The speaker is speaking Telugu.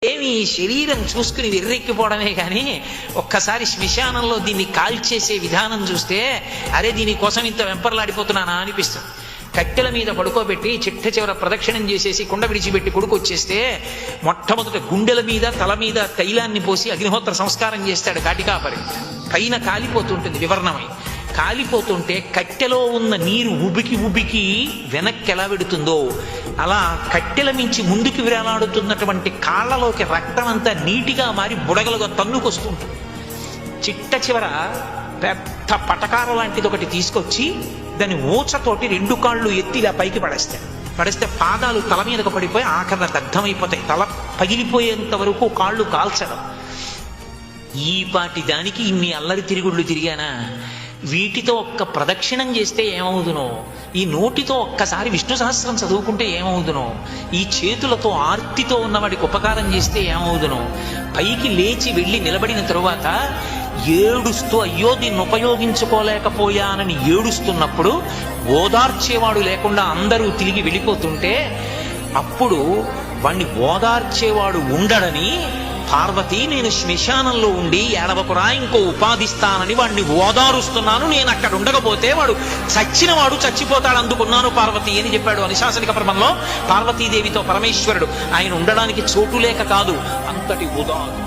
ఏమి శరీరం చూసుకుని వెర్రెక్కిపోవడమే కానీ ఒక్కసారి శ్మశానంలో దీన్ని కాల్చేసే విధానం చూస్తే అరే దీనికోసం ఇంత వెంపర్లాడిపోతున్నానా అనిపిస్తుంది. కట్టెల మీద పడుకోబెట్టి చిట్ట చివర ప్రదక్షిణం చేసేసి కుండ విడిచిపెట్టి కొడుకు వచ్చేస్తే మొట్టమొదట గుండెల మీద తల మీద తైలాన్ని పోసి అగ్నిహోత్ర సంస్కారం చేస్తాడు కాటికాపరి. పైన కాలిపోతుంటుంది వివర్ణమై. కాలిపోతుంటే కట్టెలో ఉన్న నీరు ఉబికి వెనక్కి ఎలా వెడుతుందో అలా కట్టెల మించి ముందుకు వేలాడుతున్నటువంటి కాళ్ళలోకి రక్తం అంతా నీటిగా మారి బుడగలుగా తన్నుకొస్తుంటుంది. చిట్ట చివర పెద్ద పటకార లాంటిది ఒకటి తీసుకొచ్చి దాని ఊచతోటి రెండు కాళ్ళు ఎత్తి ఇలా పైకి పడేస్తే పాదాలు తల మీదకు పడిపోయి ఆఖరణ దగ్ధమైపోతాయి. తల పగిలిపోయేంత వరకు కాళ్ళు కాల్చడం. ఈ పాటి దానికి ఇన్ని అల్లరి తిరుగుళ్ళు తిరిగానా? వీటితో ఒక్క ప్రదక్షిణం చేస్తే ఏమవుదునో, ఈ నోటితో ఒక్కసారి విష్ణు సహస్రం చదువుకుంటే ఏమవుదునో, ఈ చేతులతో ఆర్తితో ఉన్నవాడికి ఉపకారం చేస్తే ఏమవుదునో, పైకి లేచి వెళ్ళి నిలబడిన తరువాత ఏడుస్తూ అయ్యో దీన్ని ఉపయోగించుకోలేకపోయానని ఏడుస్తున్నప్పుడు ఓదార్చేవాడు లేకుండా అందరూ తిరిగి వెళ్ళిపోతుంటే అప్పుడు వాణ్ణి ఓదార్చేవాడు ఉండడని పార్వతి నేను శ్మశానంలో ఉండి ఏడవకురా ఇంకో ఉపాధిస్తానని వాడిని ఓదారుస్తున్నాను, నేను అక్కడ ఉండకపోతే వాడు చచ్చినవాడు చచ్చిపోతాడు అందుకున్నాను పార్వతి అని చెప్పాడు. అనుశాసనిక పర్వంలో పార్వతీదేవితో పరమేశ్వరుడు ఆయన ఉండడానికి చోటు లేక కాదు, అంతటి ఉదారు